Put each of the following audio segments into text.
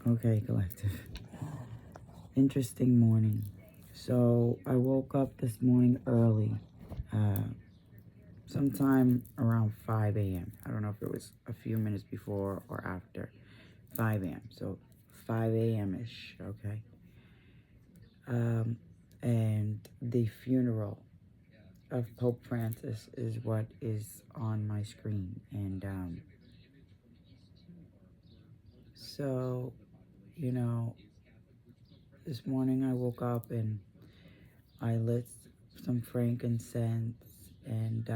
Okay, collective. Interesting morning. So I woke up this morning early, sometime around 5 a.m. I don't know if it was a few minutes before or after 5 a.m. So 5 a.m.-ish, okay? And the funeral of Pope Francis is what is on my screen. And so, you know, this morning I woke up and I lit some frankincense and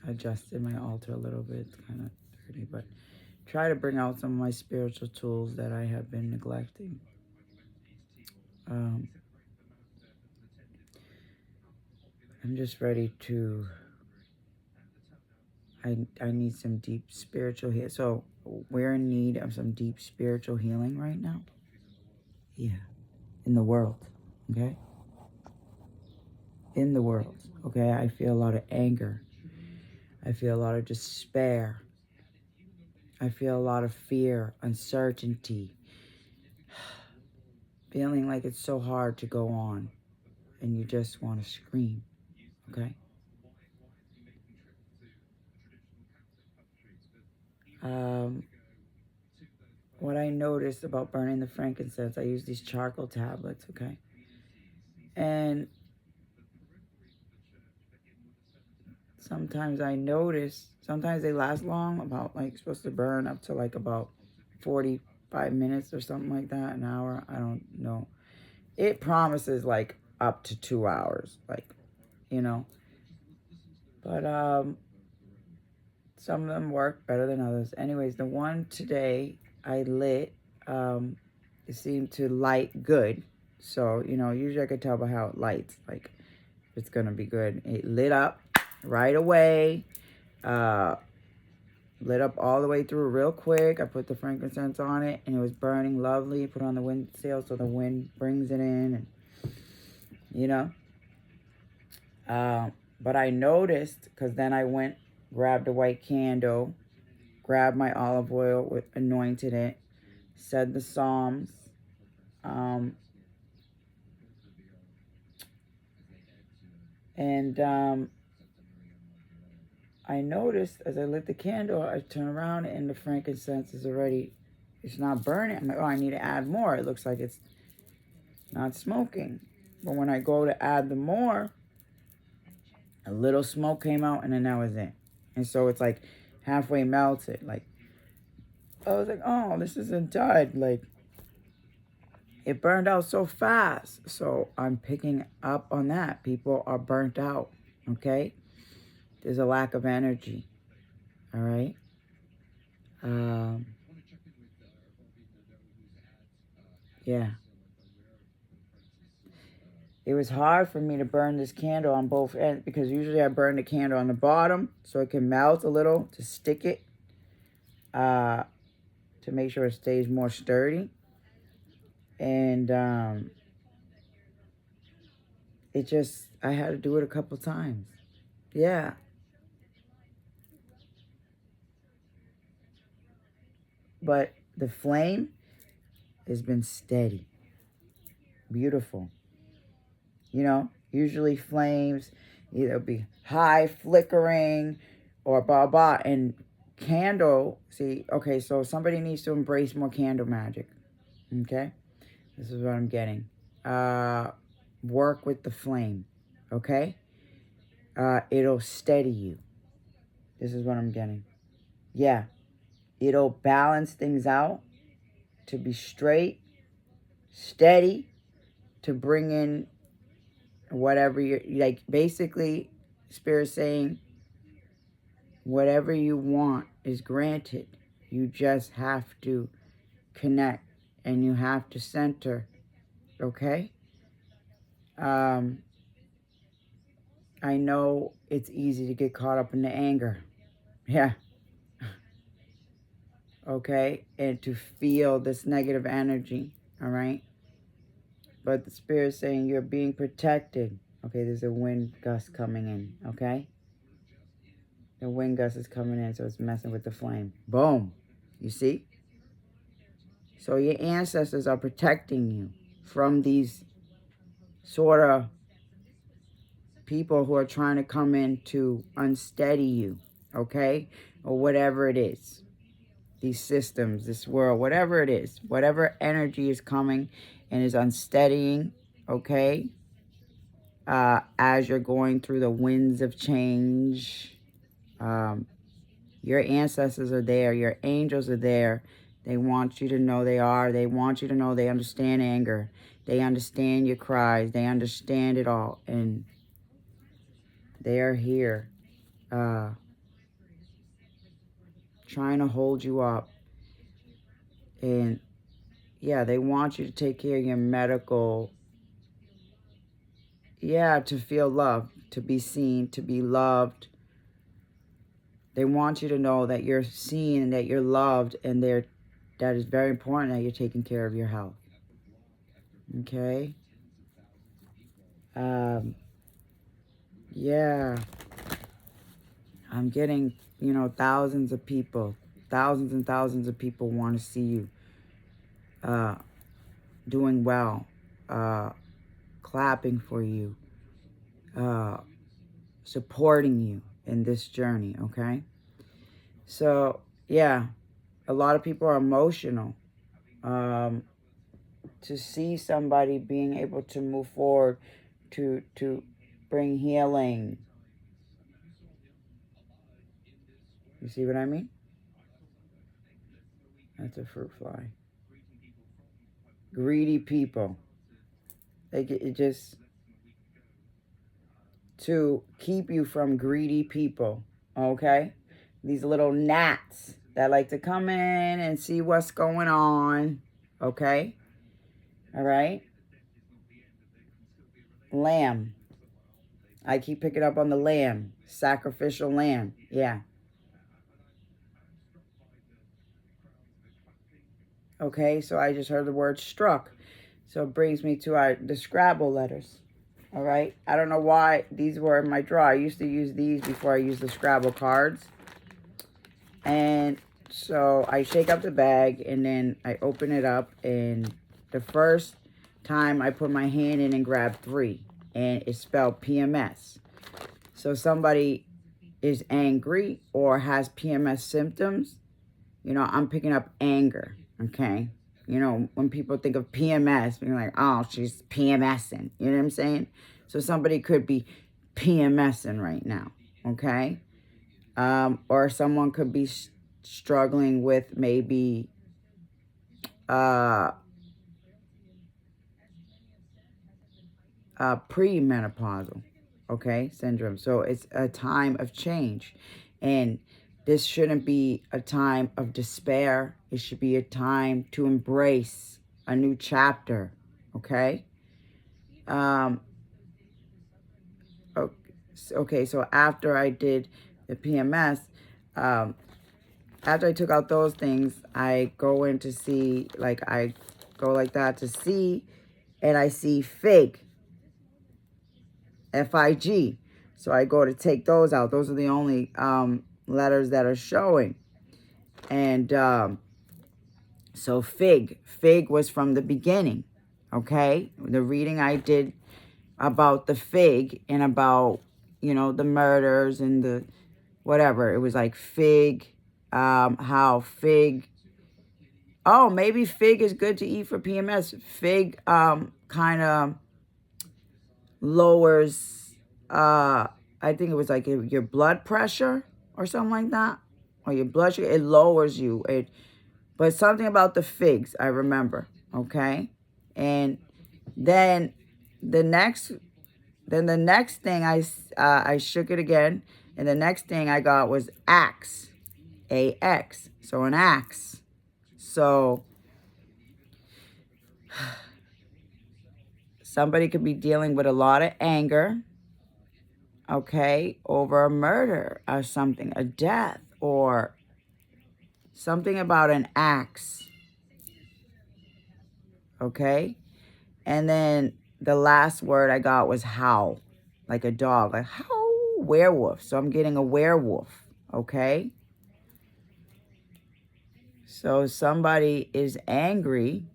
adjusted my altar a little bit. It's kind of dirty, but try to bring out some of my spiritual tools that I have been neglecting. I'm just ready to, I need some deep spiritual healing. So we're in need of some deep spiritual healing right now. Yeah. In the world. Okay. In the world. Okay. I feel a lot of anger. I feel a lot of despair. I feel a lot of fear, uncertainty, feeling like it's so hard to go on and you just want to scream, okay? What I noticed about burning the frankincense, I use these charcoal tablets, okay? And sometimes I notice, sometimes they last long, about like supposed to burn up to like about 45 minutes or something like that, an hour, I don't know. It promises like up to 2 hours, like, you know. But some of them work better than others. Anyways, the one today I lit, it seemed to light good. So, you know, usually I could tell by how it lights, like, it's going to be good. It lit up right away, lit up all the way through real quick. I put the frankincense on it, and it was burning lovely. Put it on the windsail so the wind brings it in, and, you know. But I noticed, because then I went, grabbed a white candle, grabbed my olive oil, anointed it, said the Psalms, and I noticed as I lit the candle, I turn around and the frankincense is already, it's not burning. I'm like, oh, I need to add more. It looks like it's not smoking. But when I go to add the more, a little smoke came out and then that was it. And so it's like halfway melted. Like, I was like, oh, this isn't done. Like, it burned out so fast. So I'm picking up on that. People are burnt out, okay? There's a lack of energy, all right? Yeah. It was hard for me to burn this candle on both ends because usually I burn the candle on the bottom so it can melt a little to stick it, to make sure it stays more sturdy. And it just, I had to do it a couple times. Yeah. But the flame has been steady. Beautiful. You know, usually flames either be high flickering or blah blah. And candle, see, okay, so somebody needs to embrace more candle magic. Okay? This is what I'm getting. Work with the flame. Okay? It'll steady you. This is what I'm getting. Yeah. It'll balance things out to be straight, steady, to bring in whatever you're, like, basically, Spirit saying, whatever you want is granted. You just have to connect and you have to center. Okay? I know it's easy to get caught up in the anger. Yeah. Okay? And to feel this negative energy. All right? But the Spirit's saying you're being protected. Okay, there's a wind gust coming in. Okay? The wind gust is coming in, so it's messing with the flame. Boom. You see? So your ancestors are protecting you from these sort of people who are trying to come in to unsteady you, okay? Or whatever it is. These systems, this world, whatever it is. Whatever energy is coming and is unsteadying, okay? As you're going through the winds of change. Your ancestors are there. Your angels are there. They want you to know they are. They want you to know they understand anger. They understand your cries. They understand it all. And they are here trying to hold you up. And, yeah, they want you to take care of your medical. Yeah, to feel loved, to be seen, to be loved. They want you to know that you're seen and that you're loved, and that is very important that you're taking care of your health. Okay? Yeah. I'm getting, thousands of people, thousands and thousands of people want to see you doing well, clapping for you, supporting you in this journey, okay? So, yeah, a lot of people are emotional to see somebody being able to move forward, to bring healing. You see what I mean? That's a fruit fly. Greedy people. It just to keep you from greedy people, okay? These little gnats that like to come in and see what's going on, okay? All right? Lamb. I keep picking up on the lamb. Sacrificial lamb. Yeah. Okay, so I just heard the word struck. So it brings me to the Scrabble letters. All right? I don't know why these were in my drawer. I used to use these before I used the Scrabble cards. And so I shake up the bag and then I open it up. And the first time I put my hand in and grab 3. And it's spelled PMS. So somebody is angry or has PMS symptoms. I'm picking up anger. Okay? When people think of PMS, you're like, oh, she's PMSing. You know what I'm saying? So somebody could be PMSing right now. Okay? Or someone could be struggling with maybe premenopausal, okay, syndrome. So it's a time of change. And this shouldn't be a time of despair. It should be a time to embrace a new chapter, okay? Okay, so after I did the PMS, after I took out those things, I go in to see, I go like that to see, and I see FIG. F-I-G. So I go to take those out. Those are the only letters that are showing. And so FIG. FIG was from the beginning. Okay? The reading I did about the FIG and about, the murders and the whatever. It was like FIG, how FIG. Oh, maybe FIG is good to eat for PMS. FIG kind of lowers, I think it was like your blood pressure or something like that. Or your blood sugar. It lowers you. But something about the figs, I remember. Okay? And then the next thing I shook it again. And the next thing I got was axe. A-X. So an axe. So somebody could be dealing with a lot of anger, okay, over a murder or something, a death, or something about an axe, okay? And then the last word I got was howl, like a dog, like howl, werewolf. So I'm getting a werewolf, okay? So somebody is angry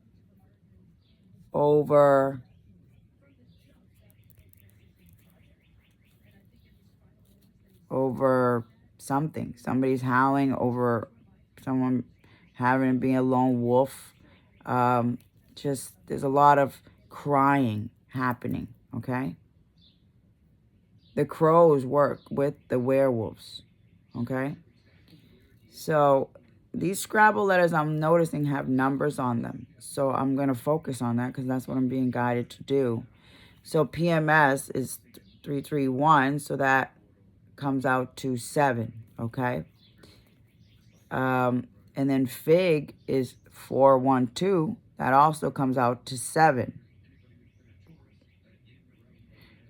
over something. Somebody's howling over someone having to be a lone wolf. Just there's a lot of crying happening, okay? The crows work with the werewolves, okay? So these Scrabble letters I'm noticing have numbers on them. So I'm going to focus on that because that's what I'm being guided to do. So PMS is 331, so that comes out to 7, okay? And then Fig is 412. That also comes out to 7.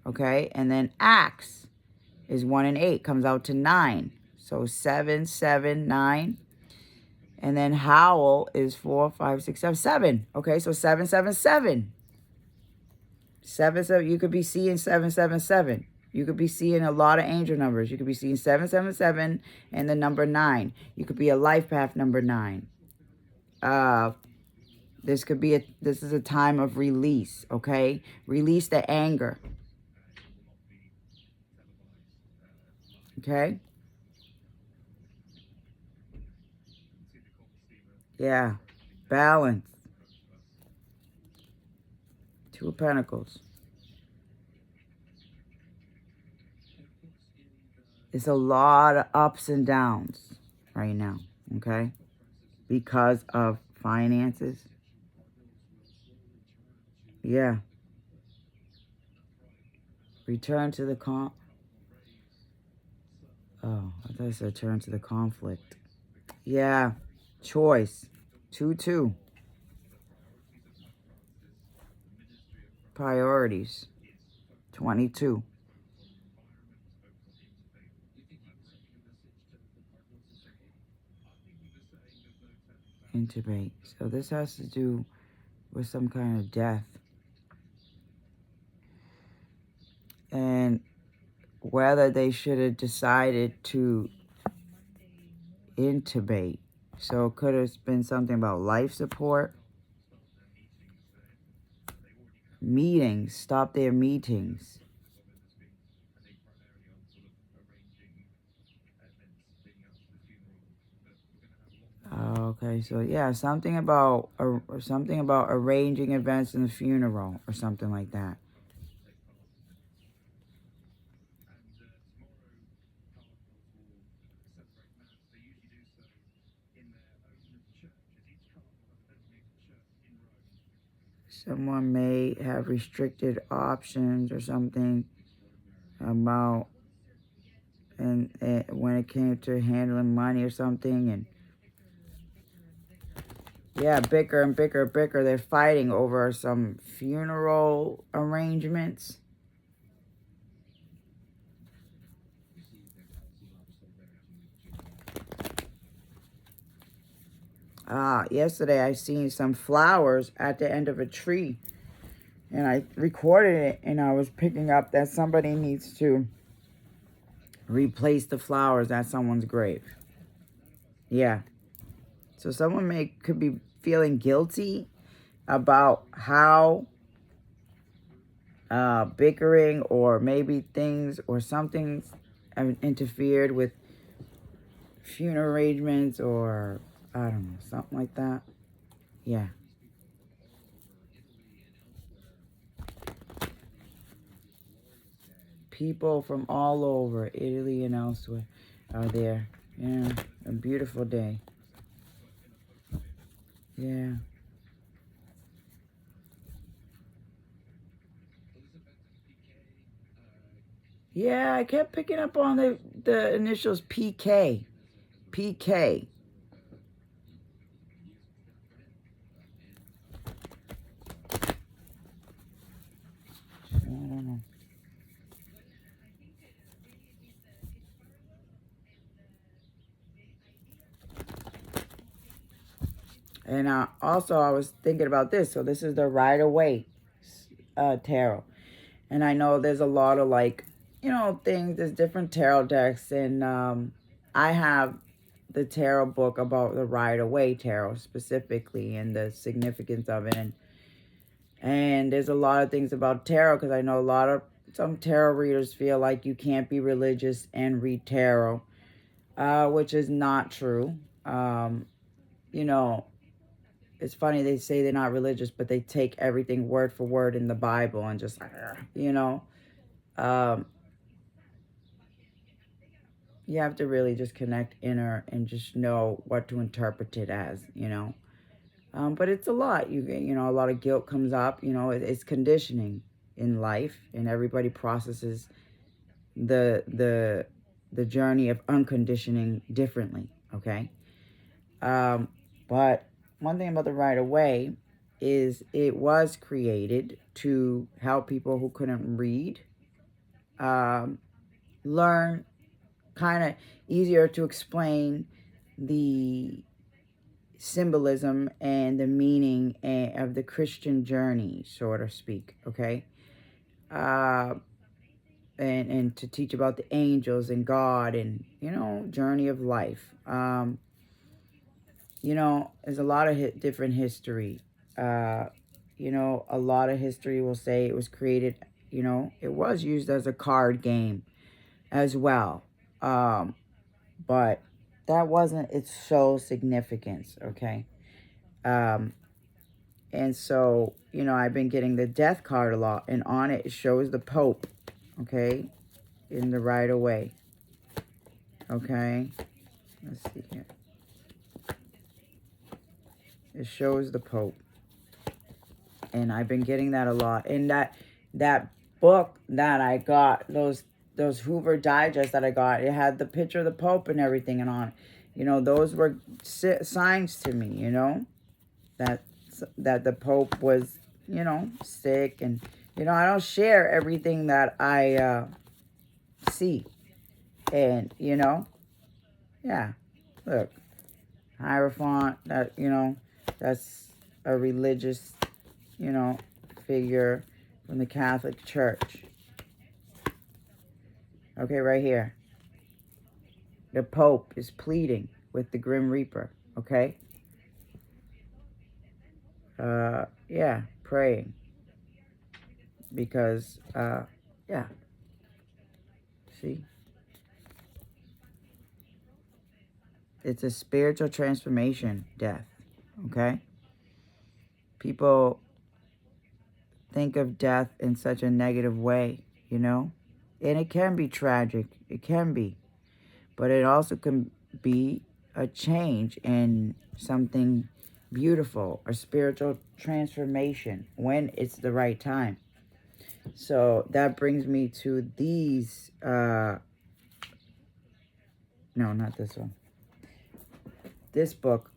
Okay? And then Axe is 1 and 8. Comes out to 9. So 7, 7, 9. And then Howl is 4, 5, 6, 7, 7. Okay? So 7, 7, 7. 7, 7. You could be seeing 7, 7, 7. You could be seeing a lot of angel numbers. You could be seeing 777 and the number 9. You could be a life path number 9. This is a time of release, okay? Release the anger. Okay? Yeah. Balance. 2 of Pentacles. It's a lot of ups and downs right now, okay? Because of finances. Yeah. Return to the Oh, I thought I said turn to the conflict. Yeah. Choice. 2, 2. Priorities. 22. Intubate. So this has to do with some kind of death. And whether they should have decided to intubate. So it could have been something about life support. Meetings. Stop their meetings. Okay, so yeah, something about arranging events in the funeral or something like that. Someone may have restricted options or something about, and when it came to handling money or something, and yeah, bicker and bicker, bicker. They're fighting over some funeral arrangements. Yesterday I seen some flowers at the end of a tree, and I recorded it, and I was picking up that somebody needs to replace the flowers at someone's grave. Yeah. So someone could be feeling guilty about how bickering or maybe things or something interfered with funeral arrangements, or I don't know, something like that. Yeah. People from all over Italy and elsewhere are there. Yeah, a beautiful day. Yeah. Yeah, I kept picking up on the initials PK. PK. I don't know. And also, I was thinking about this. So this is the Rider Waite tarot. And I know there's a lot of things. There's different tarot decks. And I have the tarot book about the Rider-Waite tarot specifically and the significance of it. And there's a lot of things about tarot, because I know some tarot readers feel like you can't be religious and read tarot, which is not true. You know, it's funny, they say they're not religious, but they take everything word for word in the Bible and just, you know, you have to really just connect inner and just know what to interpret it as, you know. But it's a lot. You know, a lot of guilt comes up. You know, it's conditioning in life, and everybody processes the journey of unconditioning differently. Okay. But one thing about the Rider-Waite is it was created to help people who couldn't read learn, kind of easier to explain the symbolism and the meaning of the Christian journey, so to speak, okay? And to teach about the angels and God and, you know, journey of life. You know, there's a lot of different history. You know, a lot of history will say it was created, you know, it was used as a card game as well. But that wasn't its sole significance, okay? And so, you know, I've been getting the death card a lot, and on it, it shows the Pope, okay, in the Rider-Waite, okay? Let's see here. It shows the Pope, and I've been getting that a lot. And that book that I got, those Hoover Digest that I got, it had the picture of the Pope and everything, and on it. You know, those were signs to me, you know, that the Pope was, you know, sick. And, you know, I don't share everything that I see. And, you know, yeah, look, Hierophant, that, you know, that's a religious, you know, figure from the Catholic Church. Okay, right here. The Pope is pleading with the Grim Reaper, okay? Yeah, praying. Because, yeah. See? It's a spiritual transformation, death, okay? People think of death in such a negative way, you know? And it can be tragic. It can be. But it also can be a change and something beautiful, a spiritual transformation when it's the right time. So that brings me to these, no, not this one. This book,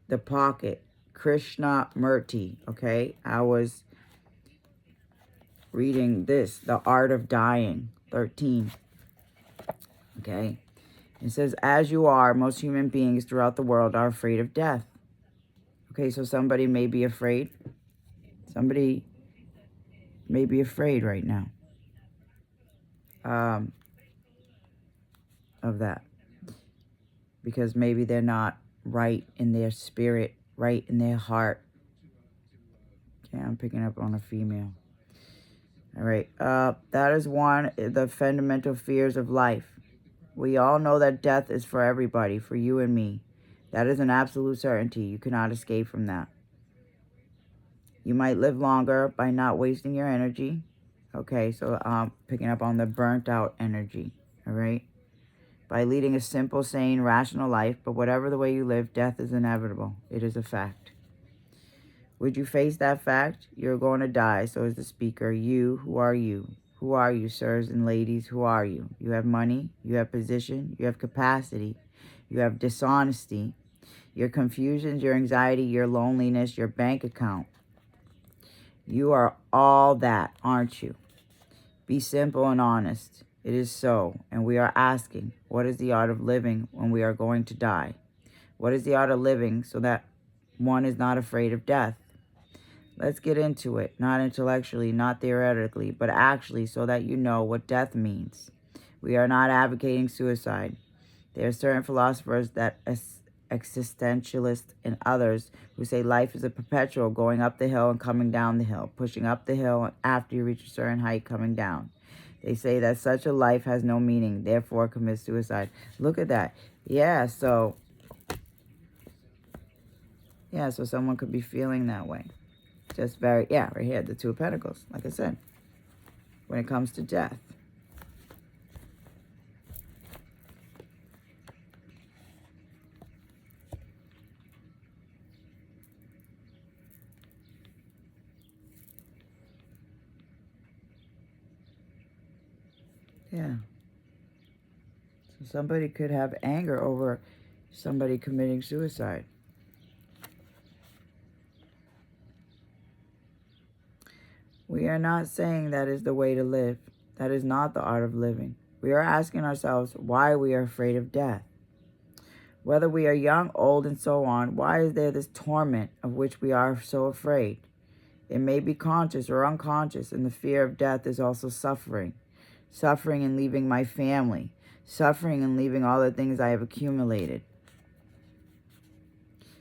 The Pocket, Krishnamurti, okay? I was reading this, The Art of Dying, 13, okay? It says, as you are, most human beings throughout the world are afraid of death. Okay, so somebody may be afraid. Somebody may be afraid right now of that. Because maybe they're not right in their spirit, right in their heart. Okay, I'm picking up on a female. All right, that is one of the fundamental fears of life. We all know that death is for everybody, for you and me. That is an absolute certainty. You cannot escape from that. You might live longer by not wasting your energy. Okay, so I'm picking up on the burnt out energy, all right? By leading a simple, sane, rational life, but whatever the way you live, death is inevitable. It is a fact. Would you face that fact? You're going to die, so is the speaker. You, who are you? Who are you, sirs and ladies? Who are you? You have money, you have position, you have capacity, you have dishonesty, your confusions, your anxiety, your loneliness, your bank account. You are all that, aren't you? Be simple and honest. It is so, and we are asking, what is the art of living when we are going to die? What is the art of living so that one is not afraid of death? Let's get into it, not intellectually, not theoretically, but actually so that you know what death means. We are not advocating suicide. There are certain philosophers that existentialists and others who say life is a perpetual going up the hill and coming down the hill, pushing up the hill and after you reach a certain height, coming down. They say that such a life has no meaning, therefore commit suicide. Look at that. So someone could be feeling that way. Just right here, the Two of Pentacles, like I said, when it comes to death. Yeah. So somebody could have anger over somebody committing suicide. We are not saying that is the way to live. That is not the art of living. We are asking ourselves why we are afraid of death. Whether we are young, old, and so on, why is there this torment of which we are so afraid? It may be conscious or unconscious, and the fear of death is also suffering. Suffering in leaving my family. Suffering in leaving all the things I have accumulated.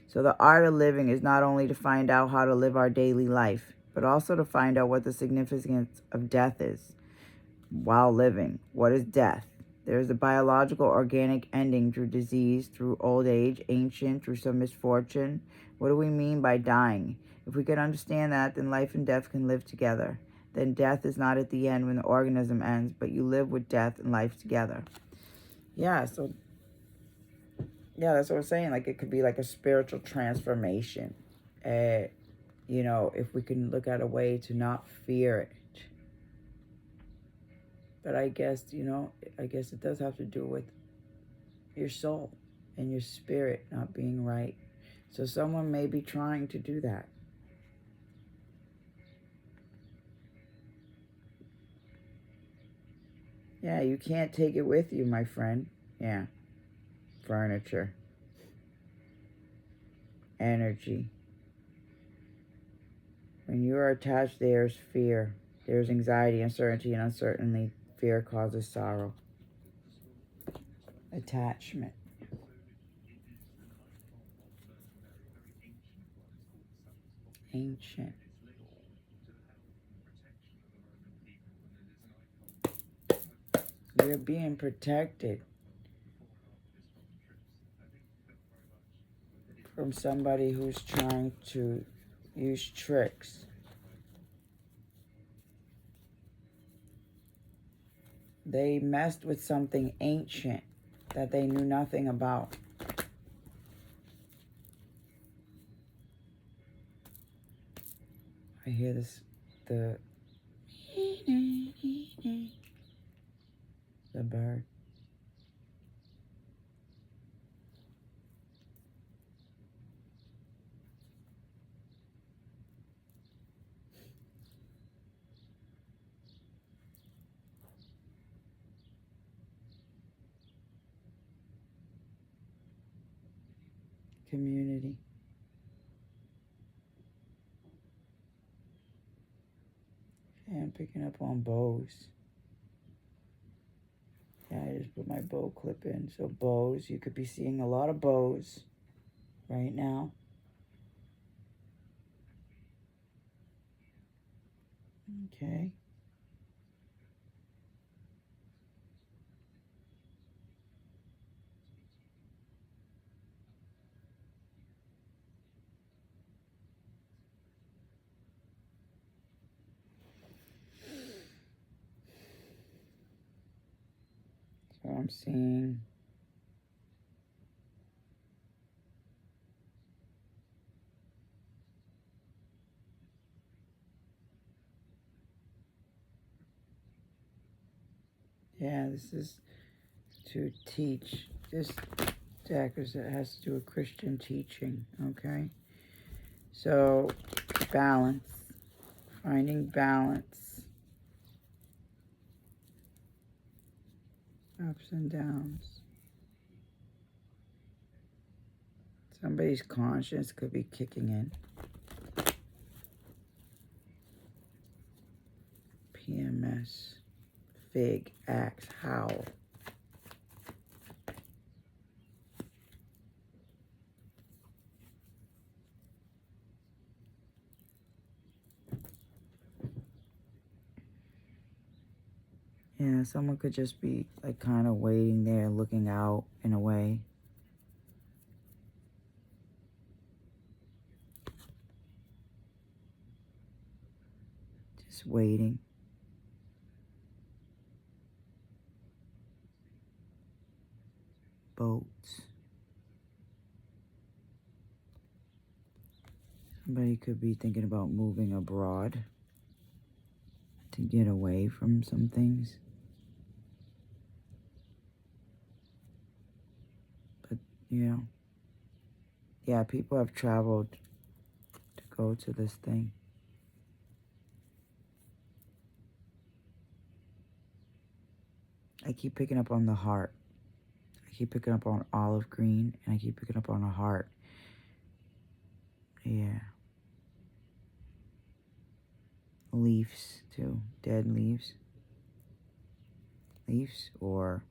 So the art of living is not only to find out how to live our daily life, but also to find out what the significance of death is while living. What is death? There is a biological, organic ending through disease, through old age, ancient, through some misfortune. What do we mean by dying? If we can understand that, then life and death can live together. Then death is not at the end when the organism ends, but you live with death and life together. That's what I'm saying. Like, it could be like a spiritual transformation. If we can look at a way to not fear it. But I guess it does have to do with your soul and your spirit not being right. So someone may be trying to do that. Yeah, you can't take it with you, my friend. Yeah. Furniture. Energy. When you are attached, there's fear. There's anxiety, uncertainty, and uncertainty. Fear causes sorrow. Attachment. Ancient. You're being protected from somebody who's trying to use tricks. They messed with something ancient that they knew nothing about. I hear the bird. Community. Yeah, I'm picking up on bows. Yeah, I just put my bow clip in. So bows, you could be seeing a lot of bows right now. Okay. So I'm seeing this is to teach. This deck it has to do with Christian teaching, okay? So, balance. Finding balance. Ups and downs. Somebody's conscience could be kicking in. PMS. Fig. Axe. Howl. Yeah, someone could just be like kind of waiting there, looking out in a way. Just waiting. Boats. Somebody could be thinking about moving abroad to get away from some things. But, yeah, people have traveled to go to this thing. I keep picking up on the heart. I keep picking up on olive green, and I keep picking up on a heart. Yeah. Leaves, too. Dead leaves. Leaves, or...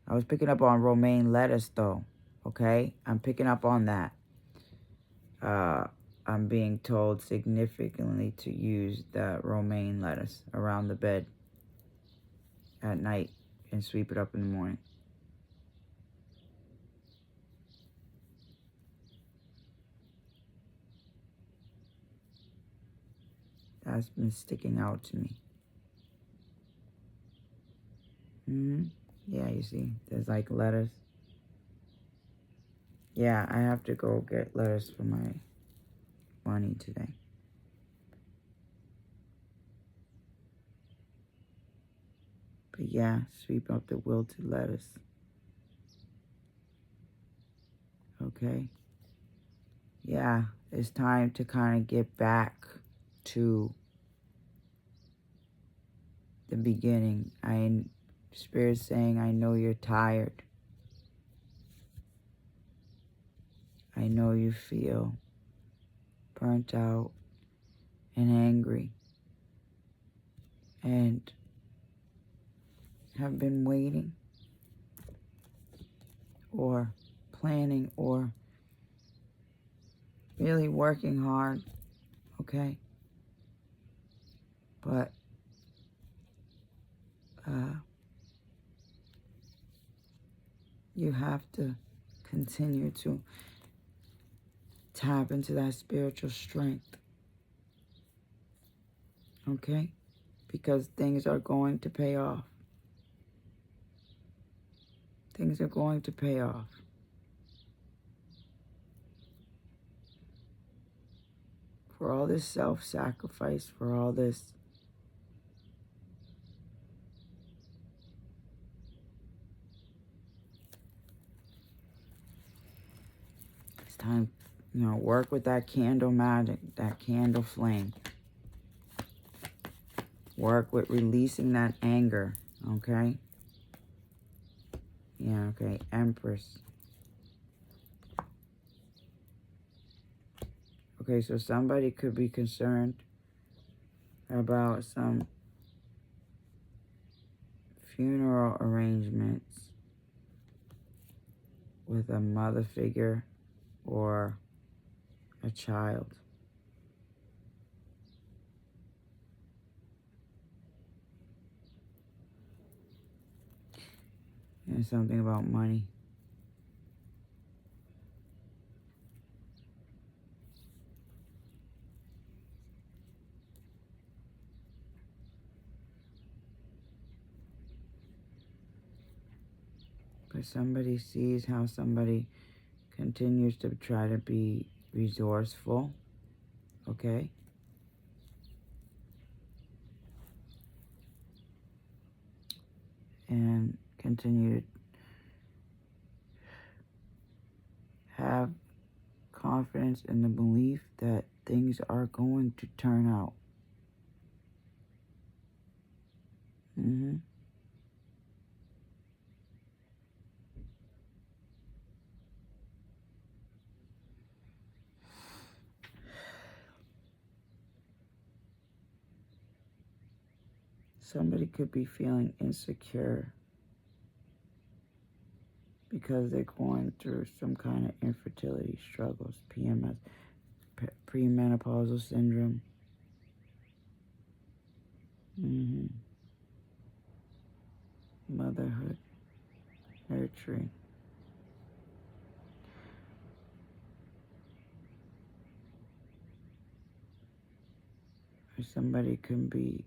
I was picking up on romaine lettuce, though. Okay? I'm picking up on that. I'm being told significantly to use the romaine lettuce around the bed at night and sweep it up in the morning. That's been sticking out to me. Yeah, you see, there's like lettuce. Yeah, I have to go get lettuce for my money today. But yeah, sweep up the wilted lettuce. Okay? Yeah, it's time to kind of get back to the beginning. Spirit's saying, I know you're tired. I know you feel burnt out and angry and have been waiting or planning or really working hard, okay? But you have to continue to tap into that spiritual strength, okay? Because things are going to pay off. Things are going to pay off. For all this self-sacrifice, for all this it's time, work with that candle magic, that candle flame. Work with releasing that anger, okay? Yeah, okay, Empress. Okay, so somebody could be concerned about some funeral arrangements with a mother figure or a child. And something about money. But somebody sees how somebody continues to try to be resourceful, okay? And continue to have confidence in the belief that things are going to turn out. Somebody could be feeling insecure because they're going through some kind of infertility struggles, PMS, premenopausal syndrome. motherhood, nurturing. Or somebody can be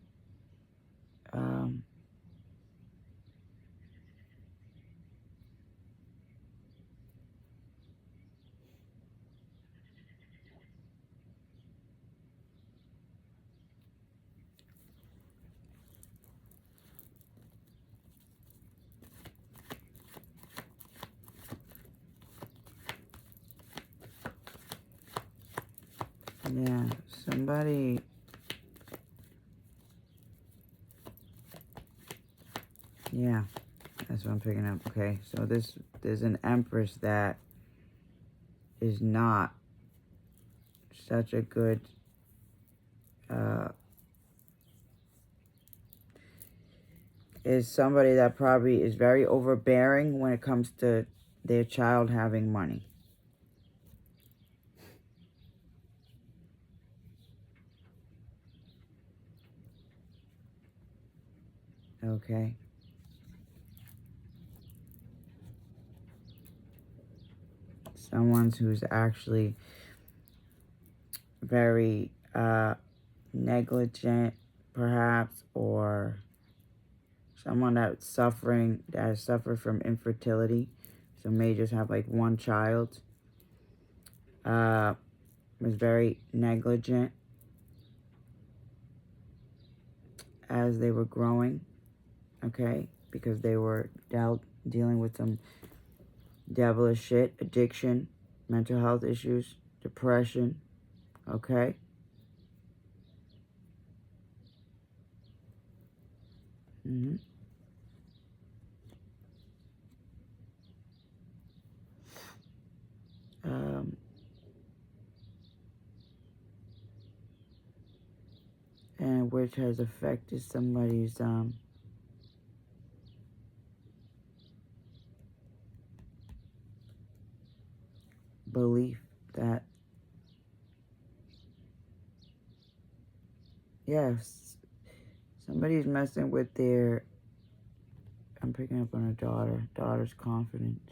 yeah, somebody, yeah, that's what I'm picking up. Okay, so there's an Empress that is not such a good is somebody that probably is very overbearing when it comes to their child having money. Okay. Someone who's actually very negligent, perhaps, or someone that has suffered from infertility, so may just have like one child, was very negligent as they were growing, okay, because they were dealing with some devilish shit, addiction, mental health issues, depression, okay? Mm-hmm. And which has affected somebody's belief that, yes, somebody's messing with their, I'm picking up on a daughter's confidence,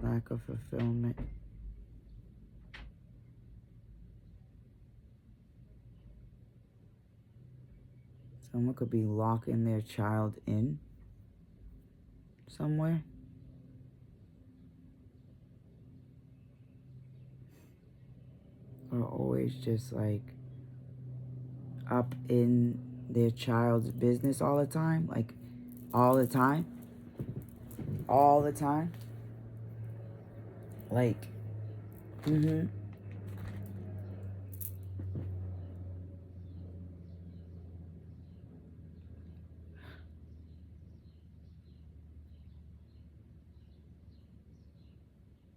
lack of fulfillment. Someone could be locking their child in somewhere. Or always just like up in their child's business all the time. Like all the time. All the time. Like, mm-hmm.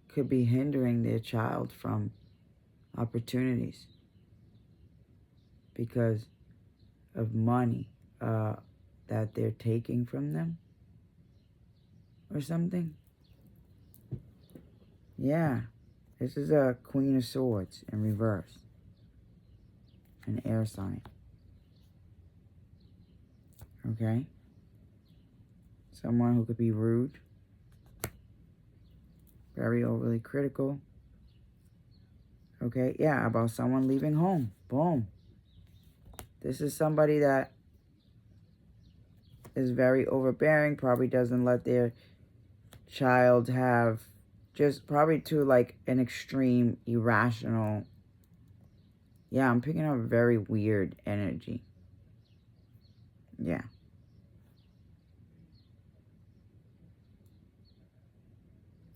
Could be hindering their child from opportunities because of money that they're taking from them or something. Yeah, this is a Queen of Swords in reverse, an air sign. Okay, someone who could be rude, very overly critical. Okay, yeah, about someone leaving home. Boom. This is somebody that is very overbearing, probably doesn't let their child have, just probably to like an extreme, irrational. Yeah, I'm picking up very weird energy. Yeah.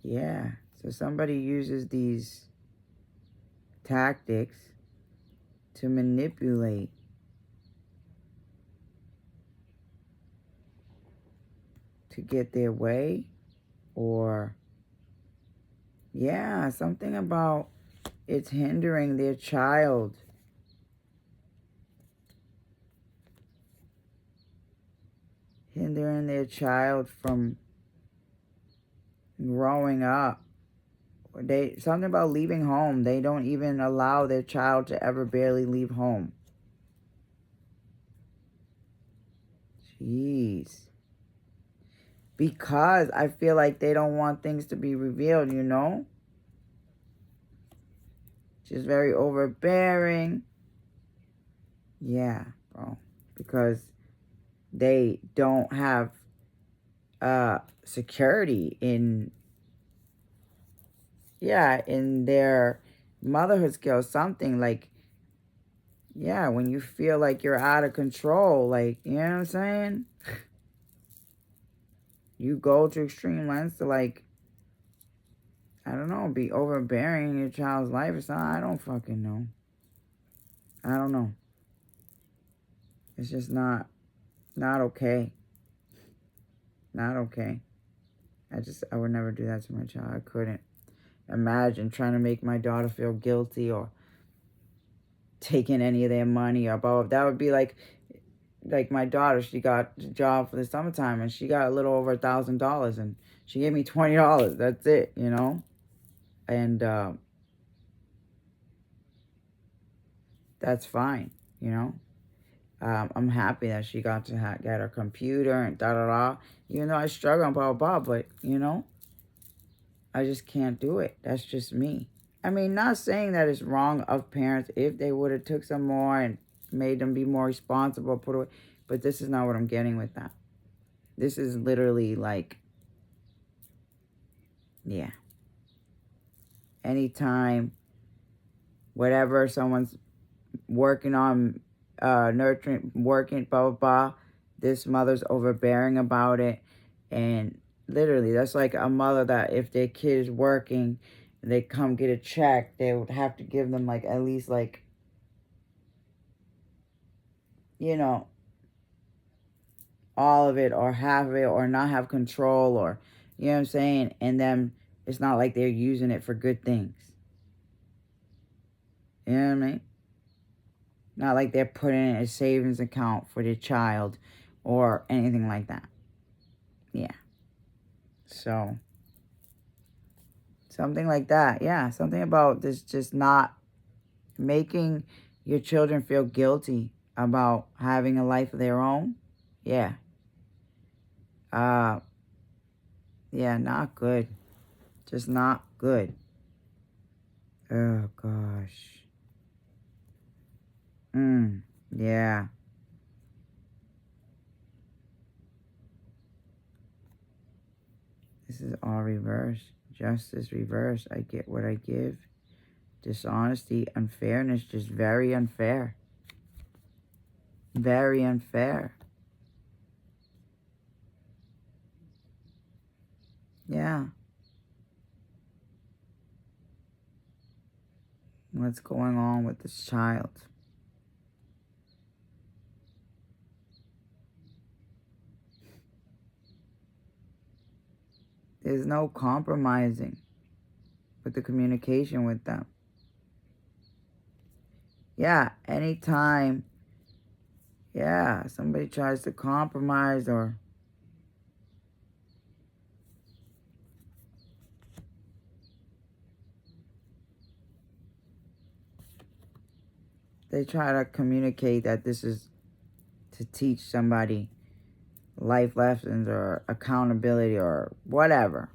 Yeah. So somebody uses these tactics to manipulate, to get their way, or yeah, something about it's hindering their child. Hindering their child from growing up. They something about leaving home. They don't even allow their child to ever barely leave home. Jeez. Because I feel like they don't want things to be revealed, you know? She's very overbearing. Yeah, bro. Because they don't have security in their motherhood skills. Something like, yeah, when you feel like you're out of control, like, you know what I'm saying? You go to extreme lengths to, like, I don't know, be overbearing in your child's life or something. I don't fucking know. I don't know. It's just not okay. Not okay. I would never do that to my child. I couldn't imagine trying to make my daughter feel guilty or taking any of their money or blah, blah. That would be like my daughter, she got a job for the summertime and she got a little over $1,000 and she gave me $20. That's it, you know? And that's fine, you know? I'm happy that she got to get her computer and da-da-da. Even though I struggle and blah, blah, blah, but, you know, I just can't do it. That's just me. I mean, not saying that it's wrong of parents if they would have took some more and made them be more responsible, put away. But this is not what I'm getting with that. This is literally like, yeah. Anytime, whatever someone's working on, nurturing, working, blah, blah, blah, this mother's overbearing about it. And literally, that's like a mother that if their kid is working, and they come get a check, they would have to give them, like, at least, like, you know, all of it or half of it or not have control or, you know what I'm saying? And then it's not like they're using it for good things. You know what I mean? Not like they're putting in a savings account for their child or anything like that. Yeah. So, something like that. Yeah, something about this just not making your children feel guilty about having a life of their own. Yeah. Yeah, not good. Just not good. Oh, gosh. Yeah. This is all reverse. Justice reverse. I get what I give. Dishonesty, unfairness, just very unfair. Very unfair. Yeah. What's going on with this child? There's no compromising with the communication with them. Yeah, anytime, yeah, somebody tries to compromise or they try to communicate that this is to teach somebody life lessons or accountability or whatever,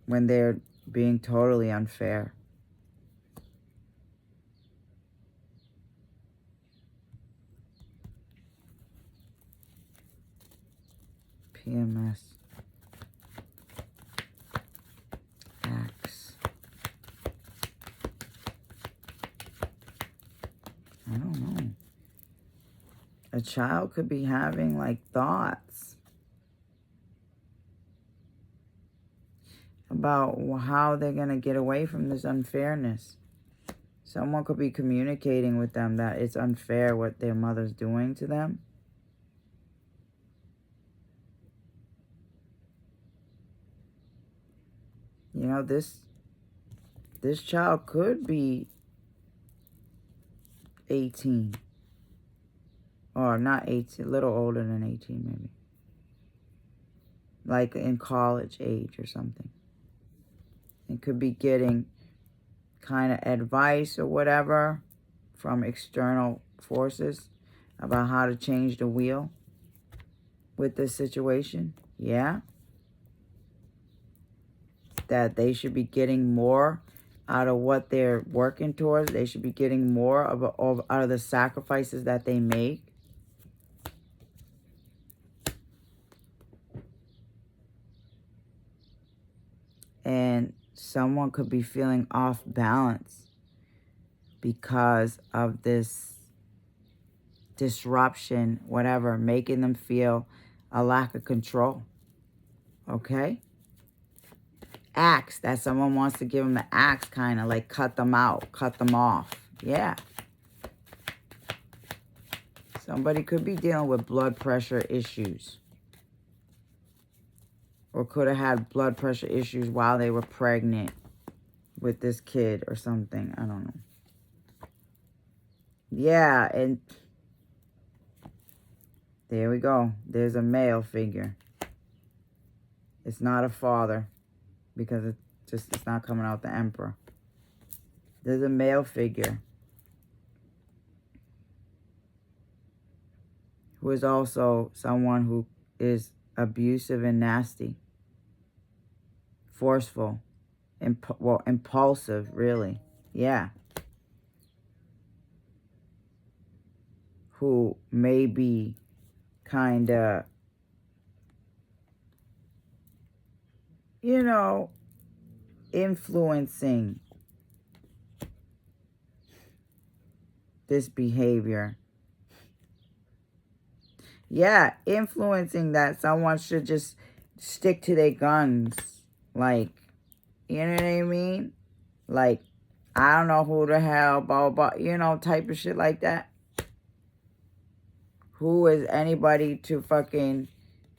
when they're being totally unfair. PMS acts. I don't know. A child could be having like thoughts about how they're going to get away from this unfairness. Someone could be communicating with them that it's unfair what their mother's doing to them. You know, this child could be 18. Or not 18, a little older than 18 maybe. Like in college age or something. It could be getting kind of advice or whatever from external forces about how to change the wheel with this situation. Yeah. That they should be getting more out of what they're working towards. They should be getting more out of the sacrifices that they make. And someone could be feeling off balance because of this disruption, whatever, making them feel a lack of control. Okay? Axe, that someone wants to give them an axe, kind of like cut them out, cut them off. Yeah. Somebody could be dealing with blood pressure issues. Or could have had blood pressure issues while they were pregnant with this kid or something. I don't know. Yeah, and there we go. There's a male figure. It's not a father because it's not coming out the Emperor. There's a male figure who is also someone who is abusive and nasty. Forceful. Impulsive, really. Yeah. Who may be kind of, you know, influencing this behavior. Yeah, influencing that someone should just stick to their guns. Like, you know what I mean? Like, I don't know who the hell, blah, blah, blah, you know, type of shit like that. Who is anybody to fucking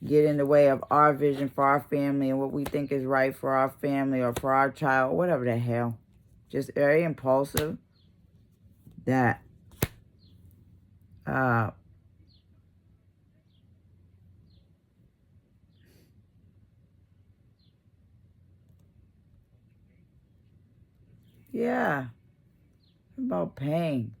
get in the way of our vision for our family and what we think is right for our family or for our child, whatever the hell. Just very impulsive. That, yeah, about pain.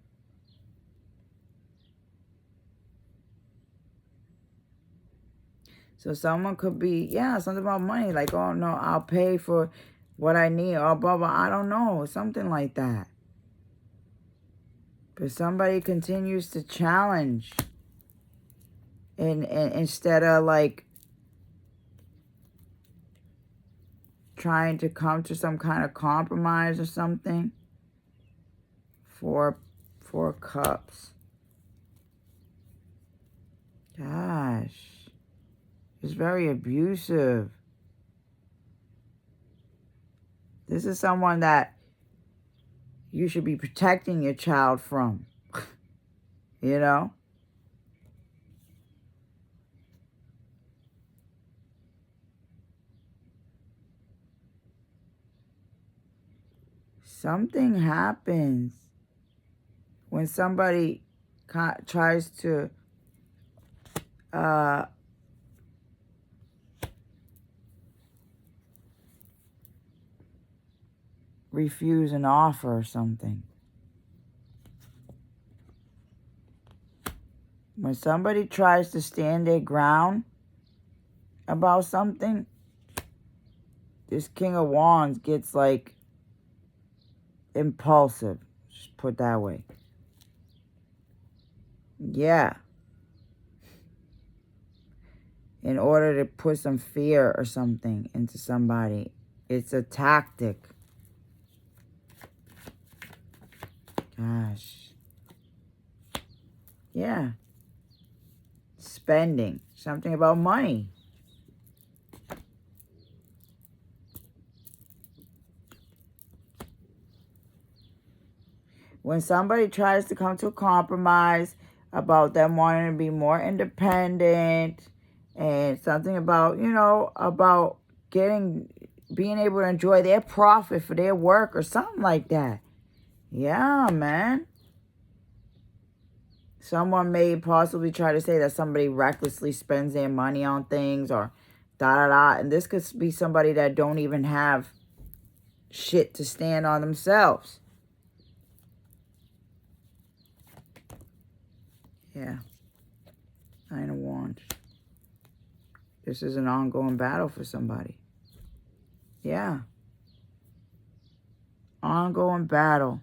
So someone could be, yeah, something about money. Like, oh, no, I'll pay for what I need. Or blah, blah, I don't know. Something like that. But somebody continues to challenge. And instead of, like, trying to come to some kind of compromise or something. Four cups. Gosh. It's very abusive. This is someone that you should be protecting your child from. You know? Something happens when somebody tries to refuse an offer or something. When somebody tries to stand their ground about something, this King of Wands gets, like, impulsive. Just put that way. Yeah. In order to put some fear or something into somebody. It's a tactic. Gosh. Yeah. Spending. Something about money. When somebody tries to come to a compromise about them wanting to be more independent and something about, you know, about being able to enjoy their profit for their work or something like that. Yeah, man. Someone may possibly try to say that somebody recklessly spends their money on things or da-da-da. And this could be somebody that don't even have shit to stand on themselves. Yeah. Nine of Wands. This is an ongoing battle for somebody. Yeah. Ongoing battle.